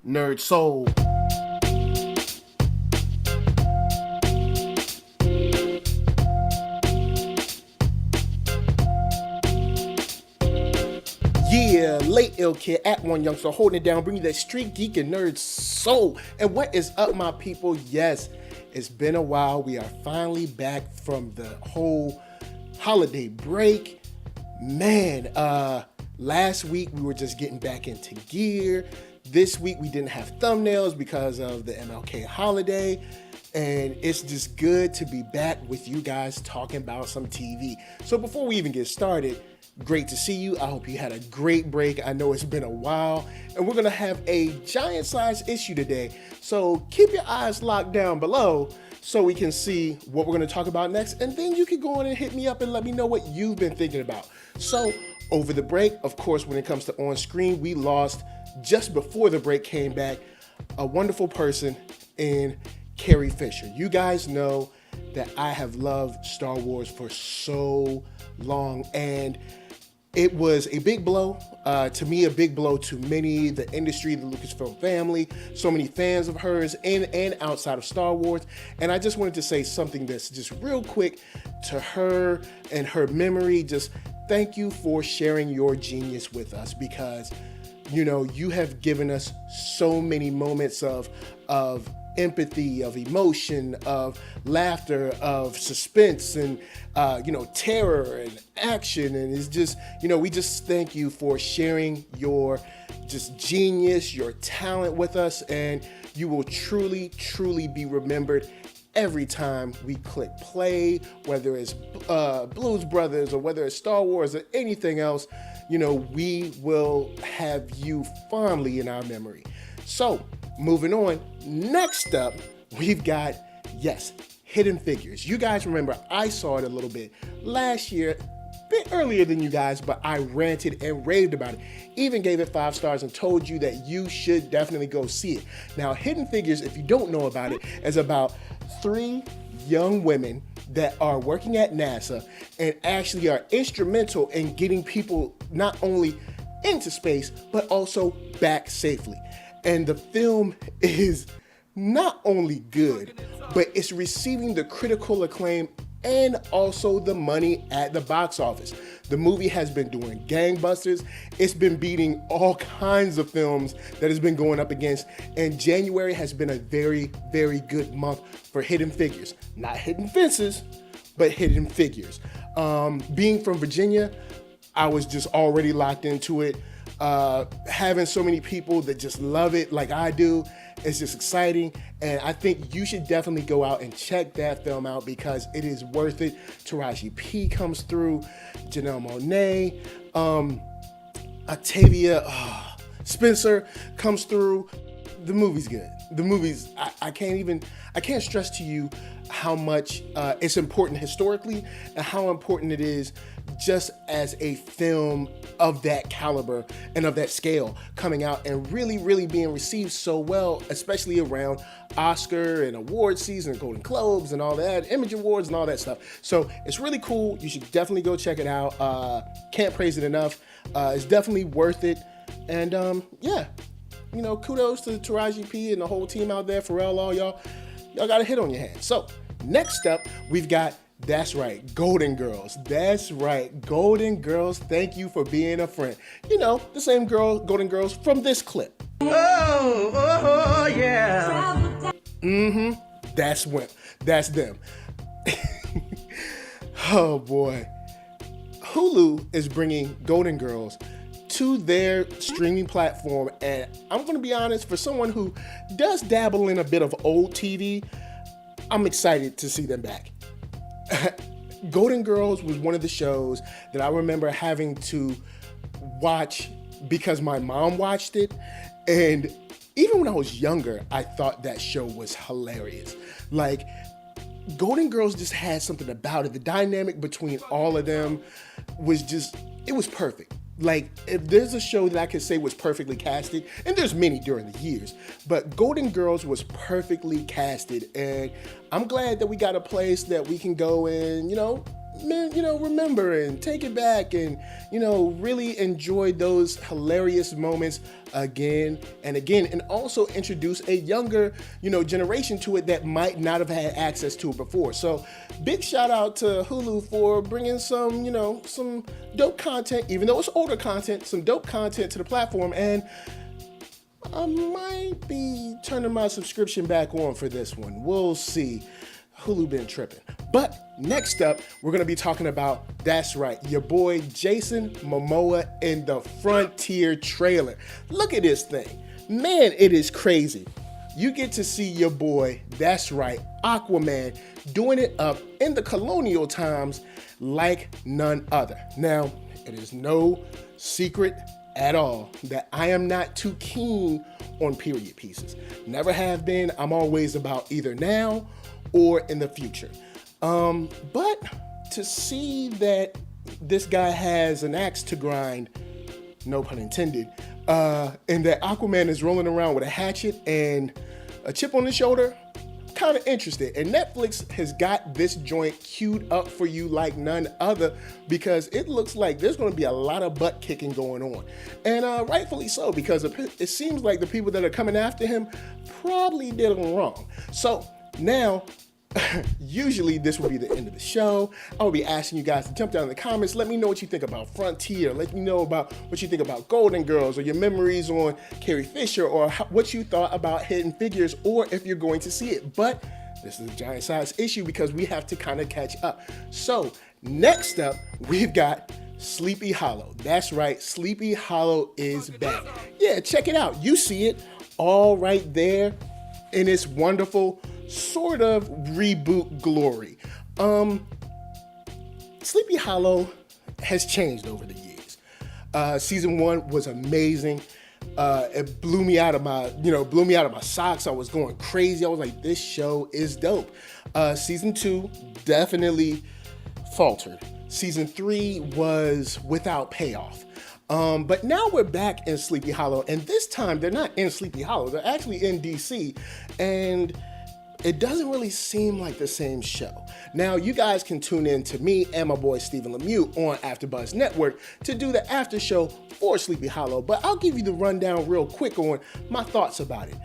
NERDSoul. Yeah, late ill kid at OneYoungsta holding it down, bringing you that StreetGeek and NERDSoul. And what is up, my people? Yes, it's been a while. We are finally back from the whole holiday break. Man, last week we were just getting back into gear. This week we didn't have thumbnails because of the MLK holiday. And it's just good to be back with you guys talking about some TV. So before we even get started, great to see you. I hope you had a great break. I know it's been a while, and we're gonna have a giant size issue today. So keep your eyes locked down below so we can see what we're gonna talk about next. And then you can go on and hit me up and let me know what you've been thinking about. So over the break, of course, when it comes to on screen, we lost just before the break came back, a wonderful person in Carrie Fisher. You guys know that I have loved Star Wars for so long, and it was a big blow to me, a big blow to many, the industry, the Lucasfilm family, so many fans of hers in and outside of Star Wars. And I just wanted to say something that's just real quick to her and her memory. Just thank you for sharing your genius with us, because you know, you have given us so many moments of empathy, of emotion, of laughter, of suspense, and terror and action. And it's just, we just thank you for sharing your just genius, your talent with us, and you will truly, truly be remembered every time we click play, whether it's Blues Brothers or whether it's Star Wars or anything else. We will have you fondly in our memory. So, moving on, next up, we've got, yes, Hidden Figures. You guys remember I saw it a little bit last year, a bit earlier than you guys, but I ranted and raved about it. Even gave it 5 stars and told you that you should definitely go see it. Now, Hidden Figures, if you don't know about it, is about 3 young women that are working at NASA and actually are instrumental in getting people not only into space, but also back safely. And the film is not only good, but it's receiving the critical acclaim and also the money at the box office. The movie has been doing gangbusters. It's been beating all kinds of films that it's been going up against. And January has been a very, very good month for Hidden Figures. Not Hidden Fences, but Hidden Figures. Being from Virginia, I was just already locked into it. Having so many people that just love it like I do, it's just exciting. And I think you should definitely go out and check that film out because it is worth it. Taraji P comes through, Janelle Monáe, Octavia Spencer comes through. The movie's good. The movie's, I can't stress to you how much it's important historically and how important it is just as a film of that caliber and of that scale coming out and really, really being received so well, especially around Oscar and award season, Golden Globes and all that, Image Awards and all that stuff. So it's really cool. You should definitely go check it out. Can't praise it enough. It's definitely worth it. And kudos to Taraji P and the whole team out there. Pharrell, all y'all got a hit on your hands. So next up, we've got, that's right, Golden Girls. That's right, Golden Girls. Thank you for being a friend. The same Golden Girls from this clip. Oh, yeah. That's them. Oh boy. Hulu is bringing Golden Girls to their streaming platform, and I'm going to be honest, for someone who does dabble in a bit of old TV, I'm excited to see them back. Golden Girls was one of the shows that I remember having to watch because my mom watched it, and even when I was younger, I thought that show was hilarious. Like, Golden Girls just had something about it. The dynamic between all of them was just, it was perfect. Like, if there's a show that I could say was perfectly casted, and there's many during the years, but Golden Girls was perfectly casted, and I'm glad that we got a place that we can go and, remember and take it back and, really enjoy those hilarious moments again and again, and also introduce a younger, generation to it that might not have had access to it before. So big shout out to Hulu for bringing some dope content, even though it's older content, some dope content to the platform. And I might be turning my subscription back on for this one. We'll see. Hulu been tripping. But next up, we're going to be talking about, that's right, your boy Jason Momoa in the Frontier trailer. Look at this thing. Man, it is crazy. You get to see your boy, that's right, Aquaman, doing it up in the colonial times like none other. Now, it is no secret at all that I am not too keen on period pieces. Never have been. I'm always about either now or in the future. But to see that this guy has an axe to grind, no pun intended, and that Aquaman is rolling around with a hatchet and a chip on his shoulder, kind of interested. And Netflix has got this joint queued up for you like none other, because it looks like there's going to be a lot of butt kicking going on. And rightfully so, because it seems like the people that are coming after him probably did him wrong. So now, usually this will be the end of the show. I will be asking you guys to jump down in the comments. Let me know what you think about Frontier. Let me know about what you think about Golden Girls, or your memories on Carrie Fisher, or what you thought about Hidden Figures, or if you're going to see it. But this is a giant size issue because we have to kind of catch up. So next up, we've got Sleepy Hollow. That's right, Sleepy Hollow is back. Yeah, check it out. You see it all right there in its wonderful sort of reboot glory. Sleepy Hollow has changed over the years. Season 1 was amazing. It blew me out of my socks. I was going crazy. I was like, this show is dope. Season 2 definitely faltered. Season 3 was without payoff. But now we're back in Sleepy Hollow, and this time they're not in Sleepy Hollow. They're actually in DC, and it doesn't really seem like the same show. Now, you guys can tune in to me and my boy Stephen Lemieux on AfterBuzz Network to do the after show for Sleepy Hollow, but I'll give you the rundown real quick on my thoughts about it.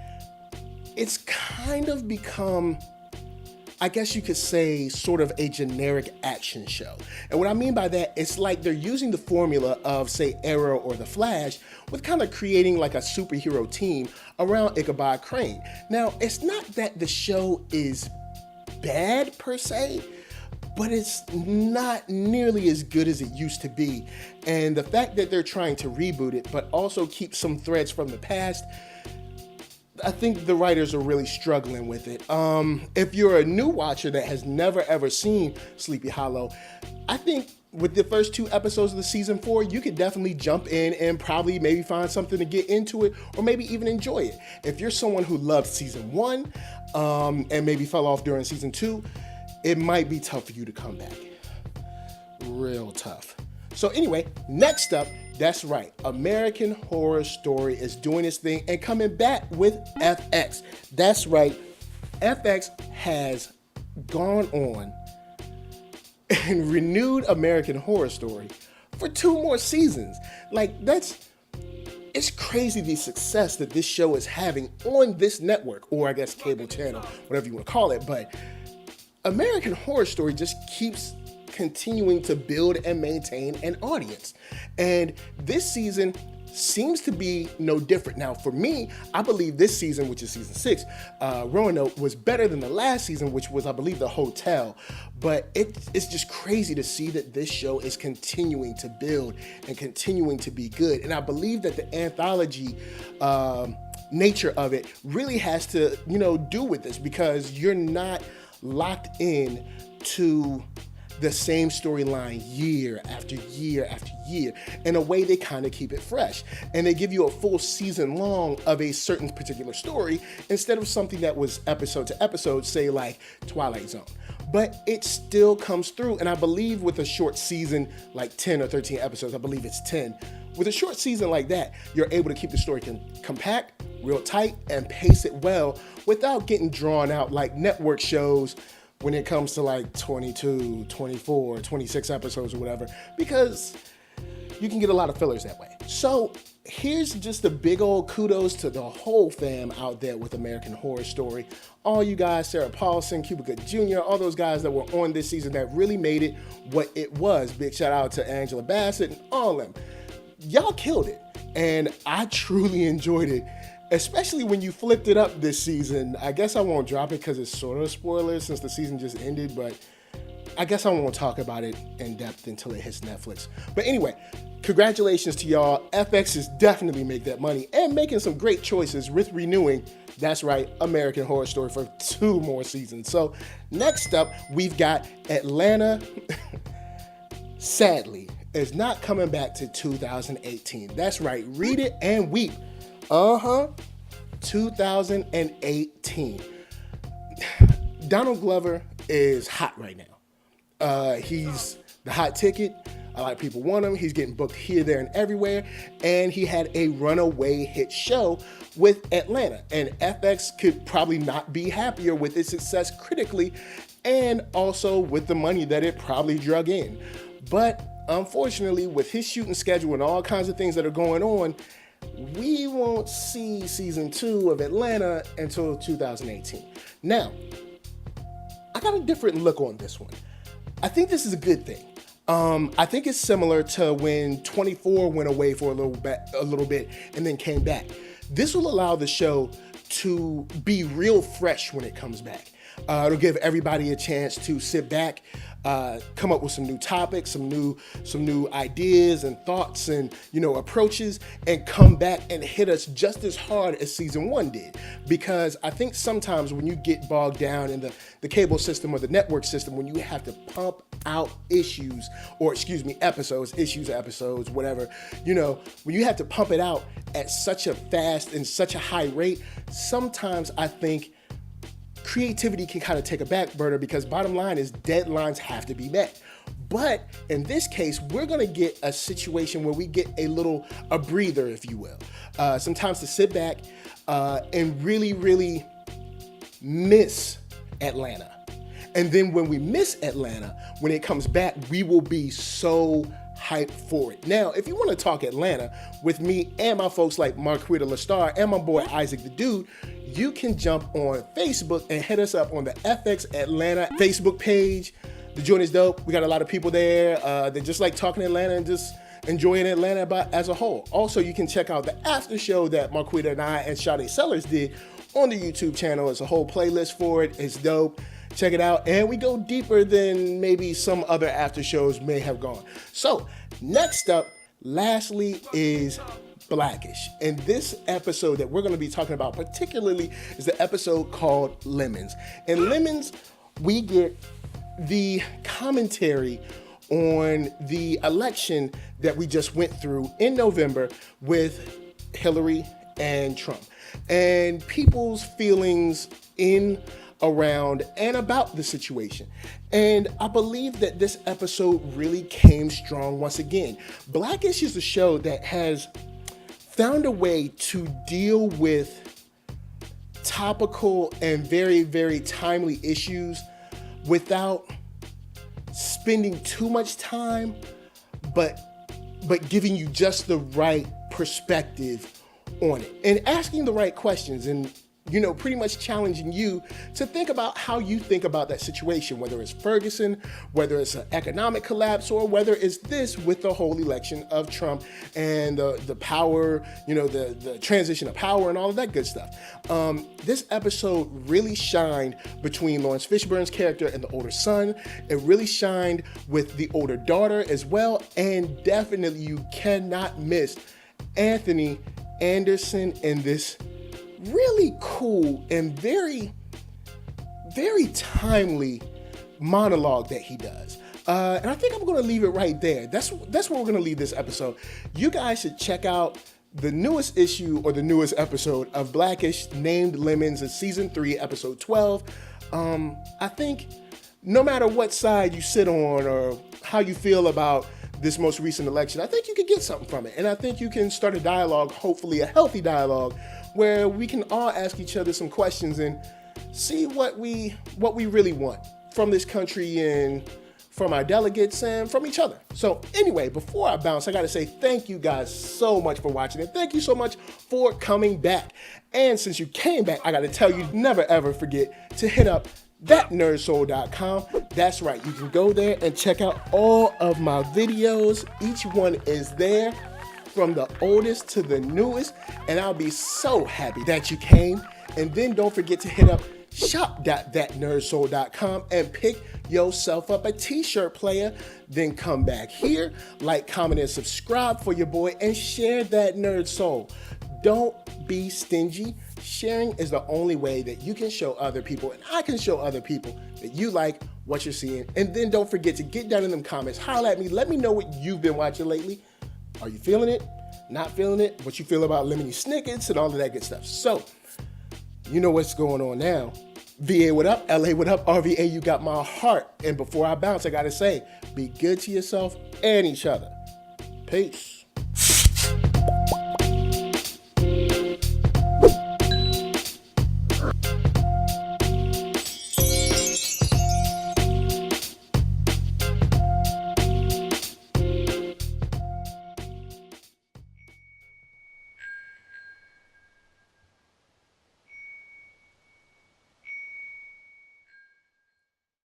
It's kind of become, I guess you could say, sort of a generic action show. And what I mean by that, it's like they're using the formula of, say, Arrow or The Flash, with kind of creating like a superhero team around Ichabod Crane. Now, it's not that the show is bad per se, but it's not nearly as good as it used to be. And the fact that they're trying to reboot it, but also keep some threads from the past, I think the writers are really struggling with it. If you're a new watcher that has never ever seen Sleepy Hollow, I think with the first 2 episodes of the season 4, you could definitely jump in and probably maybe find something to get into it, or maybe even enjoy it. If you're someone who loved season 1 and maybe fell off during season 2, it might be tough for you to come back. Real tough. So anyway, next up, that's right, American Horror Story is doing its thing and coming back with FX. That's right, FX has gone on and renewed American Horror Story for 2 more seasons. It's crazy the success that this show is having on this network, or I guess cable channel, whatever you want to call it. But American Horror Story just keeps continuing to build and maintain an audience. And this season seems to be no different. Now, for me, I believe this season, which is season 6, Roanoke, was better than the last season, which was, I believe, The Hotel. But it's just crazy to see that this show is continuing to build and continuing to be good. And I believe that the anthology nature of it really has to, do with this, because you're not locked in to the same storyline year after year after year. In a way, they kind of keep it fresh, and they give you a full season long of a certain particular story instead of something that was episode to episode, say like Twilight Zone. But it still comes through, and I believe with a short season, like 10 or 13 episodes, I believe it's 10, with a short season like that, you're able to keep the story compact, real tight, and pace it well without getting drawn out like network shows when it comes to like 22, 24, 26 episodes or whatever, because you can get a lot of fillers that way. So here's just a big old kudos to the whole fam out there with American Horror Story. All you guys, Sarah Paulson, Cuba Gooding Jr., all those guys that were on this season that really made it what it was. Big shout out to Angela Bassett and all of them. Y'all killed it. And I truly enjoyed it, especially when you flipped it up this season. I guess I won't drop it because it's sort of a spoiler since the season just ended, but I guess I won't talk about it in depth until it hits Netflix. But anyway, congratulations to y'all. FX is definitely make that money and making some great choices with renewing, that's right, American Horror Story for 2 more seasons. So next up, we've got Atlanta, sadly, is not coming back to 2018. That's right, read it and weep. 2018. Donald Glover is hot right now. He's the hot ticket. A lot of people want him. He's getting booked here, there, and everywhere. And he had a runaway hit show with Atlanta. And FX could probably not be happier with its success critically and also with the money that it probably drug in. But unfortunately, with his shooting schedule and all kinds of things that are going on, we won't see season 2 of Atlanta until 2018. Now, I got a different look on this one. I think this is a good thing. I think it's similar to when 24 went away for a little bit and then came back. This will allow the show to be real fresh when it comes back. It'll give everybody a chance to sit back, come up with some new topics, some new ideas and thoughts and approaches, and come back and hit us just as hard as season 1 did. Because I think sometimes when you get bogged down in the cable system or the network system, when you have to pump out episodes, whatever, when you have to pump it out at such a fast and such a high rate, sometimes I think creativity can kind of take a back burner, because bottom line is deadlines have to be met. But in this case, we're going to get a situation where we get a breather, if you will. Sometimes to sit back and really, really miss Atlanta. And then when we miss Atlanta, when it comes back, we will be so hyped for it. Now, if you want to talk Atlanta with me and my folks like Marquita LaStar and my boy Isaac the Dude, you can jump on Facebook and hit us up on the FX Atlanta Facebook page. The joint is dope. We got a lot of people there that just like talking Atlanta and just enjoying Atlanta as a whole. Also, you can check out the Aftershow that Marquita and I and Sade Sellers did on the YouTube channel. It's a whole playlist for it. It's dope. Check it out. And we go deeper than maybe some other after shows may have gone. So next up, lastly, is Blackish. And this episode that we're going to be talking about particularly is the episode called Lemons. In Lemons, we get the commentary on the election that we just went through in November with Hillary and Trump, and people's feelings in, around, and about the situation. And I believe that this episode really came strong once again. Blackish is a show that has found a way to deal with topical and very, very timely issues without spending too much time, but giving you just the right perspective on it and asking the right questions and pretty much challenging you to think about how you think about that situation, whether it's Ferguson, whether it's an economic collapse, or whether it's this with the whole election of Trump and the power, the transition of power and all of that good stuff. This episode really shined between Lawrence Fishburne's character and the older son. It really shined with the older daughter as well. And definitely you cannot miss Anthony Anderson in this really cool and very, very timely monologue that he does. And I think I'm going to leave it right there. That's where we're going to leave this episode. You guys should check out the newest issue or the newest episode of Blackish, named Lemons, in season 3, episode 12. I think no matter what side you sit on or how you feel about this most recent election, I think you could get something from it. And I think you can start a dialogue, hopefully a healthy dialogue, where we can all ask each other some questions and see what we really want from this country and from our delegates and from each other. So anyway, before I bounce, I gotta say thank you guys so much for watching and thank you so much for coming back. And since you came back, I gotta tell you, never ever forget to hit up ThatNERDSoul.com. That's right, you can go there and check out all of my videos. Each one is there, from the oldest to the newest, and I'll be so happy that you came. And then don't forget to hit up shop.thatnerdsoul.com and pick yourself up a t-shirt player. Then come back here, like, comment, and subscribe for your boy, and share That Nerd Soul. Don't be stingy. Sharing is the only way that you can show other people, and I can show other people, that you like what you're seeing. And then don't forget to get down in them comments, holler at me, let me know what you've been watching lately. Are you feeling it? Not feeling it? What you feel about Lemony Snickets and all of that good stuff. So, you know what's going on now. VA, what up? LA, what up? RVA, you got my heart. And before I bounce, I gotta say, be good to yourself and each other. Peace.